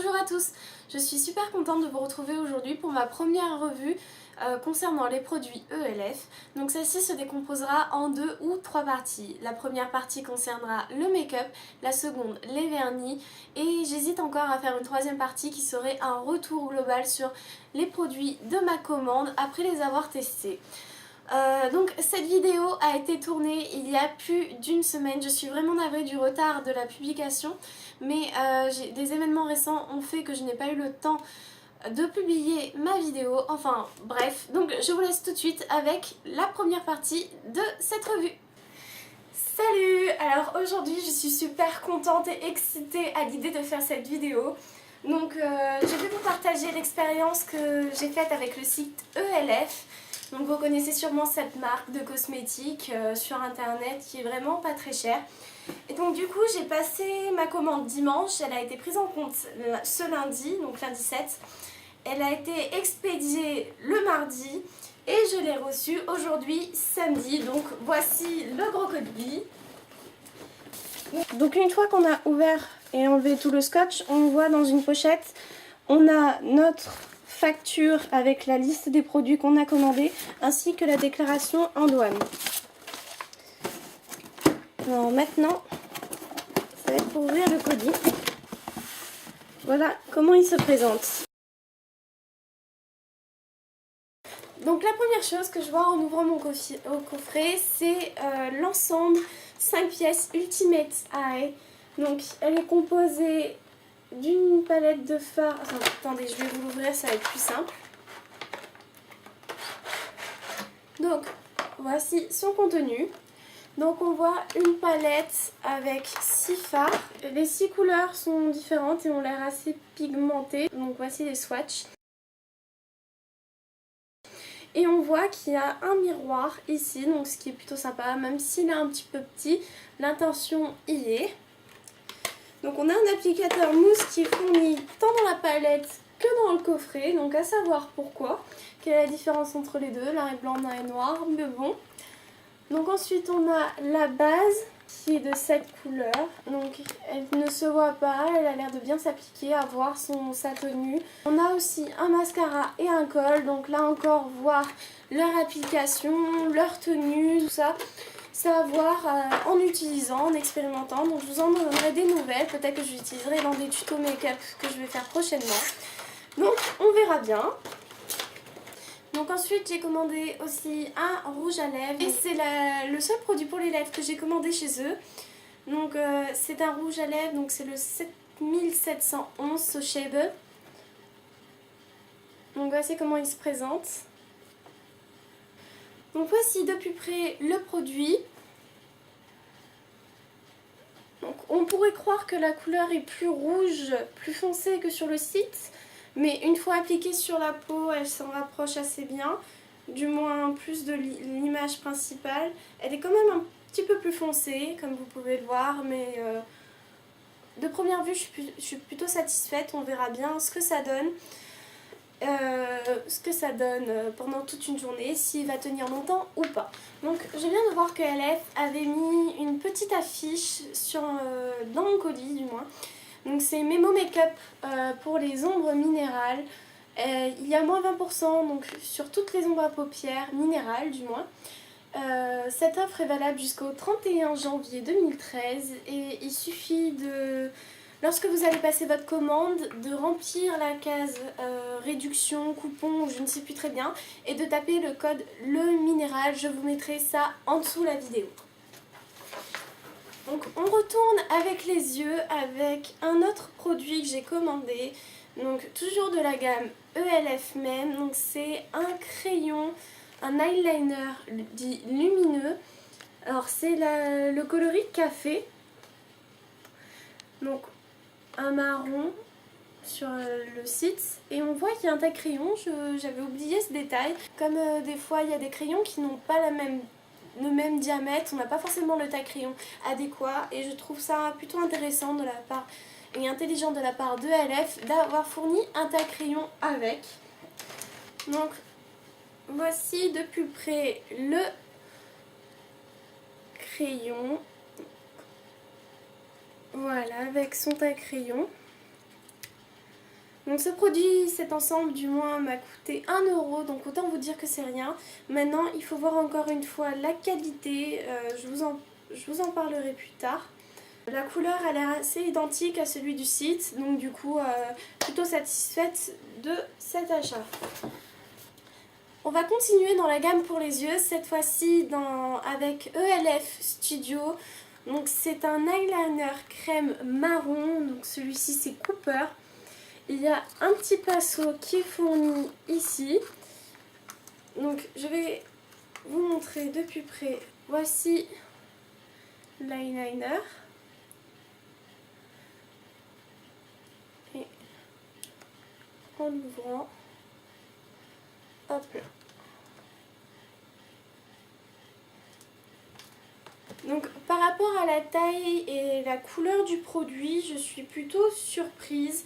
Bonjour à tous, je suis super contente de vous retrouver aujourd'hui pour ma première revue concernant les produits ELF. Donc celle-ci se décomposera en 2 ou 3 parties. La première partie concernera le make-up, la seconde les vernis et j'hésite encore à faire une troisième partie qui serait un retour global sur les produits de ma commande après les avoir testés. Donc cette vidéo a été tournée il y a plus d'une semaine, je suis vraiment navrée du retard de la publication, mais des événements récents ont fait que je n'ai pas eu le temps de publier ma vidéo, enfin bref, donc je vous laisse tout de suite avec la première partie de cette revue. Salut! Alors aujourd'hui je suis super contente et excitée à l'idée de faire cette vidéo. Donc je vais vous partager l'expérience que j'ai faite avec le site ELF. Donc vous connaissez sûrement cette marque de cosmétiques sur internet qui est vraiment pas très chère. Et donc du coup j'ai passé ma commande dimanche, elle a été prise en compte ce lundi, donc lundi 7. Elle a été expédiée le mardi et je l'ai reçue aujourd'hui samedi. Donc voici le gros colis. Donc une fois qu'on a ouvert et enlevé tout le scotch, on voit dans une pochette, on a notre facture avec la liste des produits qu'on a commandés ainsi que la déclaration en douane. Alors maintenant, ça va être pour ouvrir le colis. Voilà comment il se présente. Donc la première chose que je vois en ouvrant mon coffret, c'est l'ensemble 5 pièces Ultimate Eye. Donc elle est composée d'une palette de fards. Enfin, attendez, je vais vous l'ouvrir, ça va être plus simple. Donc voici son contenu. Donc on voit une palette avec 6 fards. Les 6 couleurs sont différentes et ont l'air assez pigmentées. Donc voici les swatchs. Et on voit qu'il y a un miroir ici, donc ce qui est plutôt sympa, même s'il est un petit peu petit, l'intention y est. Donc on a un applicateur mousse qui est fourni tant dans la palette que dans le coffret, donc à savoir pourquoi, quelle est la différence entre les deux, l'un est blanc, l'un est noir, mais bon. Donc ensuite on a la base qui est de cette couleur, donc elle ne se voit pas, elle a l'air de bien s'appliquer, à voir sa tenue. On a aussi un mascara et un col, donc là encore voir leur application, leur tenue, tout ça. C'est à voir en utilisant, en expérimentant, donc je vous en donnerai des nouvelles, peut-être que je l'utiliserai dans des tutos make-up que je vais faire prochainement. Donc on verra bien. Donc ensuite j'ai commandé aussi un rouge à lèvres et c'est le seul produit pour les lèvres que j'ai commandé chez eux. Donc c'est un rouge à lèvres, donc c'est le 7711 So Shable. Donc voici comment il se présente. Donc voici de plus près le produit. Donc on pourrait croire que la couleur est plus rouge, plus foncée que sur le site. Mais une fois appliquée sur la peau, elle s'en rapproche assez bien. Du moins plus de l'image principale. Elle est quand même un petit peu plus foncée, comme vous pouvez le voir. Mais de première vue, je suis plutôt satisfaite. On verra bien ce que ça donne. Pendant toute une journée, s'il va tenir longtemps ou pas. Donc je viens de voir que LF avait mis une petite affiche dans mon colis du moins. Donc c'est Memo Makeup pour les ombres minérales. Il y a moins 20% donc sur toutes les ombres à paupières minérales du moins. Cette offre est valable jusqu'au 31 janvier 2013 et il suffit de... Lorsque vous allez passer votre commande, de remplir la case réduction, coupon, je ne sais plus très bien, et de taper le code le minéral. Je vous mettrai ça en dessous la vidéo. Donc on retourne avec les yeux avec un autre produit que j'ai commandé. Donc toujours de la gamme ELF Men. Donc c'est un crayon, un eyeliner dit lumineux. Alors c'est le coloris café. Donc un marron sur le site et on voit qu'il y a un taille crayon, j'avais oublié ce détail. Comme des fois il y a des crayons qui n'ont pas le même diamètre, on n'a pas forcément le taille crayon adéquat et je trouve ça plutôt intéressant de la part et intelligent de la part de LF d'avoir fourni un taille crayon avec. Donc voici de plus près le crayon. Voilà, avec son taille crayon. Donc ce produit, cet ensemble du moins m'a coûté 1 euro, donc autant vous dire que c'est rien. Maintenant il faut voir encore une fois la qualité, je vous en parlerai plus tard. La couleur a l'air assez identique à celui du site, donc du coup plutôt satisfaite de cet achat. On va continuer dans la gamme pour les yeux, cette fois-ci avec ELF Studio. Donc c'est un eyeliner crème marron, donc celui-ci c'est Cooper. Il y a un petit pinceau qui est fourni ici. Donc je vais vous montrer de plus près. Voici l'eyeliner. Et en l'ouvrant, hop là. Donc par rapport à la taille et la couleur du produit, je suis plutôt surprise.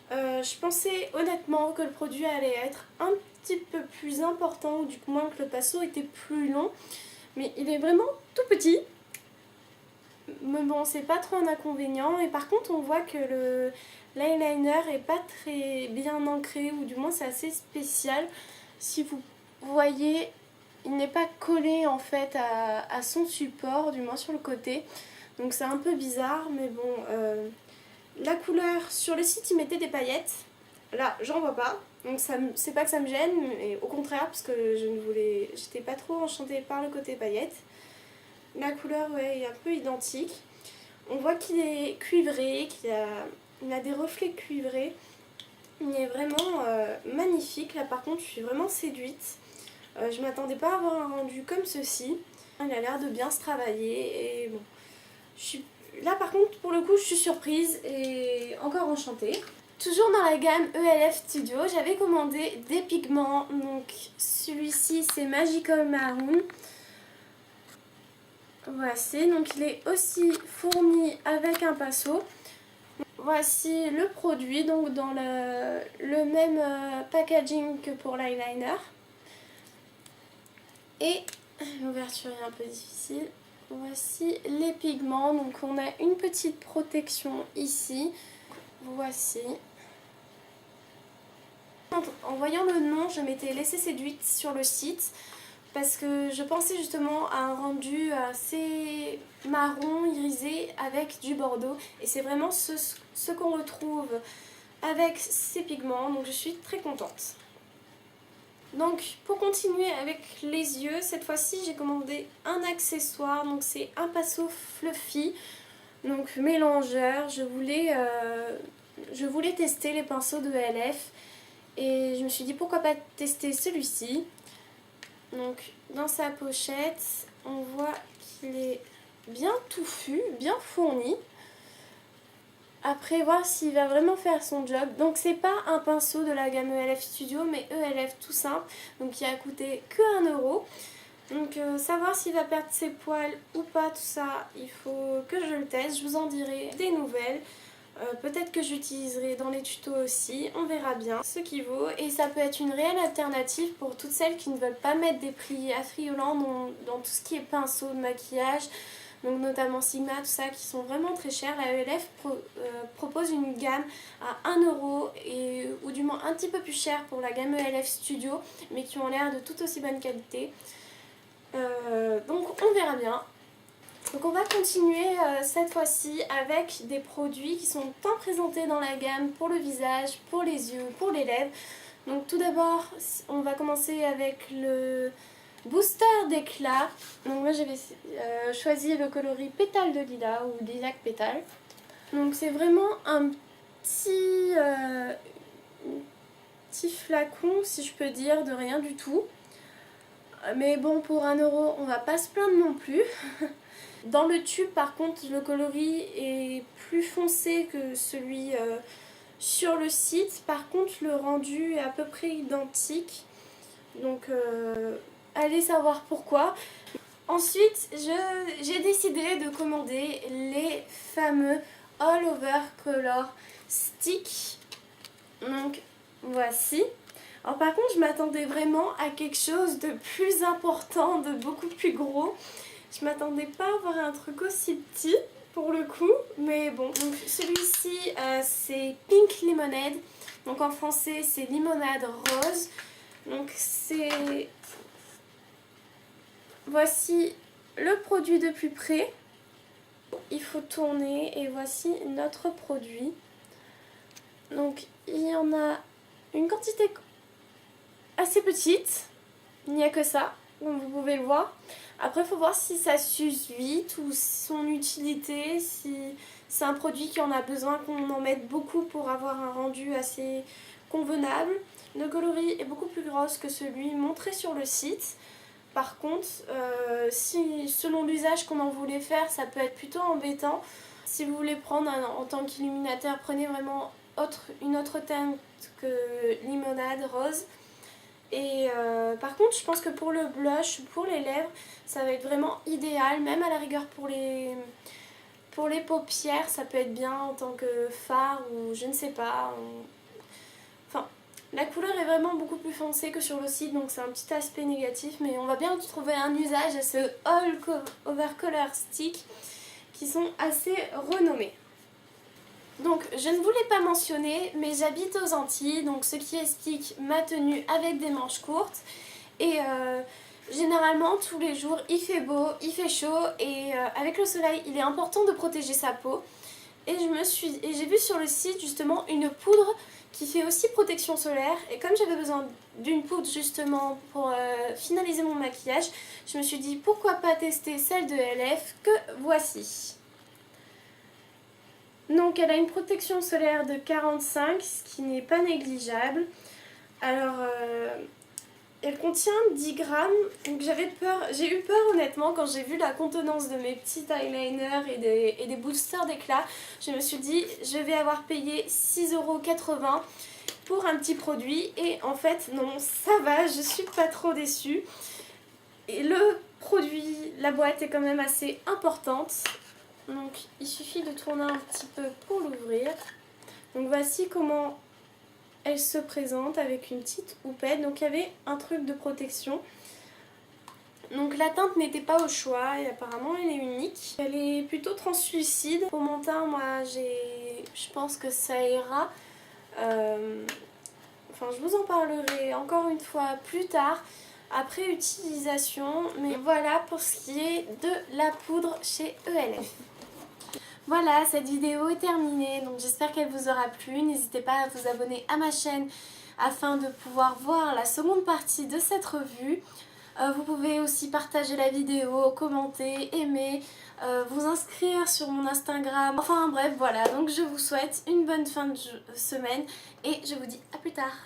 Je pensais honnêtement que le produit allait être un petit peu plus important, ou du moins que le pinceau était plus long. Mais il est vraiment tout petit. Mais bon, c'est pas trop un inconvénient. Et par contre, on voit que l'eyeliner est pas très bien ancré, ou du moins c'est assez spécial. Si vous voyez, il n'est pas collé en fait à son support, du moins sur le côté. Donc c'est un peu bizarre, mais bon... La couleur, sur le site ils mettaient des paillettes, là j'en vois pas, donc c'est pas que ça me gêne, mais au contraire parce que j'étais pas trop enchantée par le côté paillettes. La couleur ouais, est un peu identique, on voit qu'il est cuivré, il a des reflets cuivrés, il est vraiment magnifique. Là par contre je suis vraiment séduite, je m'attendais pas à avoir un rendu comme ceci, il a l'air de bien se travailler et bon, là par contre pour le coup je suis surprise et encore enchantée. Toujours dans la gamme ELF Studio, j'avais commandé des pigments, donc celui-ci c'est Magical Maroon. Voici, donc il est aussi fourni avec un pinceau. Voici le produit, donc dans le même packaging que pour l'eyeliner. Et l'ouverture est un peu difficile. Voici les pigments, donc on a une petite protection ici, voici. En voyant le nom, je m'étais laissée séduite sur le site parce que je pensais justement à un rendu assez marron, irisé avec du bordeaux et c'est vraiment ce qu'on retrouve avec ces pigments, donc je suis très contente. Donc pour continuer avec les yeux, cette fois-ci j'ai commandé un accessoire, donc c'est un pinceau fluffy, donc mélangeur. Je voulais tester les pinceaux de LF et je me suis dit pourquoi pas tester celui-ci. Donc dans sa pochette on voit qu'il est bien touffu, bien fourni. Après voir s'il va vraiment faire son job. Donc c'est pas un pinceau de la gamme ELF Studio mais ELF tout simple. Donc il a coûté que 1 euro. Donc savoir s'il va perdre ses poils ou pas, tout ça, il faut que je le teste. Je vous en dirai des nouvelles. Peut-être que j'utiliserai dans les tutos aussi. On verra bien ce qui vaut. Et ça peut être une réelle alternative pour toutes celles qui ne veulent pas mettre des prix affriolants dans tout ce qui est pinceau de maquillage. Donc notamment Sigma, tout ça, qui sont vraiment très chers. La ELF propose une gamme à 1 euro, ou du moins un petit peu plus cher pour la gamme ELF Studio, mais qui ont l'air de tout aussi bonne qualité. Donc on verra bien. Donc on va continuer cette fois-ci avec des produits qui sont tant présentés dans la gamme pour le visage, pour les yeux, pour les lèvres. Donc tout d'abord, on va commencer avec le booster d'éclat. Donc moi j'avais choisi le coloris pétale de lilas ou lilac pétale. Donc c'est vraiment un petit flacon, si je peux dire, de rien du tout. Mais bon, pour 1 euro, on va pas se plaindre non plus. Dans le tube, par contre, le coloris est plus foncé que celui sur le site. Par contre, le rendu est à peu près identique. Donc, allez savoir pourquoi. Ensuite, j'ai décidé de commander les fameux All Over Color Stick. Donc, voici. Alors par contre, je m'attendais vraiment à quelque chose de plus important, de beaucoup plus gros. Je m'attendais pas à avoir un truc aussi petit pour le coup, mais bon. Donc celui-ci, c'est Pink Lemonade. Donc en français c'est limonade rose. Donc voici le produit de plus près. Il faut tourner et voici notre produit. Donc il y en a une quantité assez petite. Il n'y a que ça, comme vous pouvez le voir. Après il faut voir si ça s'use vite ou son utilité, si c'est un produit qui en a besoin qu'on en mette beaucoup pour avoir un rendu assez convenable. Le coloris est beaucoup plus grosse que celui montré sur le site. Par contre, si selon l'usage qu'on en voulait faire, ça peut être plutôt embêtant. Si vous voulez prendre en tant qu'illuminateur, prenez vraiment une autre teinte que limonade rose. Et par contre, je pense que pour le blush, pour les lèvres, ça va être vraiment idéal. Même à la rigueur pour les paupières, ça peut être bien en tant que fard ou je ne sais pas. Enfin, la couleur est vraiment beaucoup plus foncée que sur le site, donc c'est un petit aspect négatif. Mais on va bien trouver un usage à ce All Over Color Stick qui sont assez renommés. Donc je ne vous l'ai pas mentionné, mais j'habite aux Antilles, donc ce qui explique ma tenue avec des manches courtes. Et généralement tous les jours il fait beau, il fait chaud et avec le soleil il est important de protéger sa peau. Et j'ai vu sur le site justement une poudre qui fait aussi protection solaire. Et comme j'avais besoin d'une poudre justement pour finaliser mon maquillage, je me suis dit pourquoi pas tester celle de LF que voici. Donc elle a une protection solaire de 45, ce qui n'est pas négligeable. Alors elle contient 10 grammes, donc j'ai eu peur honnêtement quand j'ai vu la contenance de mes petits eyeliners et des boosters d'éclat. Je me suis dit je vais avoir payé 6,80 € pour un petit produit et en fait non, ça va, je suis pas trop déçue. Et le produit, la boîte est quand même assez importante. Donc il suffit de tourner un petit peu pour l'ouvrir. Donc voici comment elle se présente avec une petite houppette. Donc il y avait un truc de protection. Donc la teinte n'était pas au choix et apparemment elle est unique. Elle est plutôt translucide. Pour mon teint, moi je pense que ça ira. Enfin je vous en parlerai encore une fois plus tard après utilisation. Mais voilà pour ce qui est de la poudre chez ELF. Voilà, cette vidéo est terminée, donc j'espère qu'elle vous aura plu. N'hésitez pas à vous abonner à ma chaîne afin de pouvoir voir la seconde partie de cette revue. Vous pouvez aussi partager la vidéo, commenter, aimer, vous inscrire sur mon Instagram. Enfin bref, voilà, donc je vous souhaite une bonne fin de semaine et je vous dis à plus tard.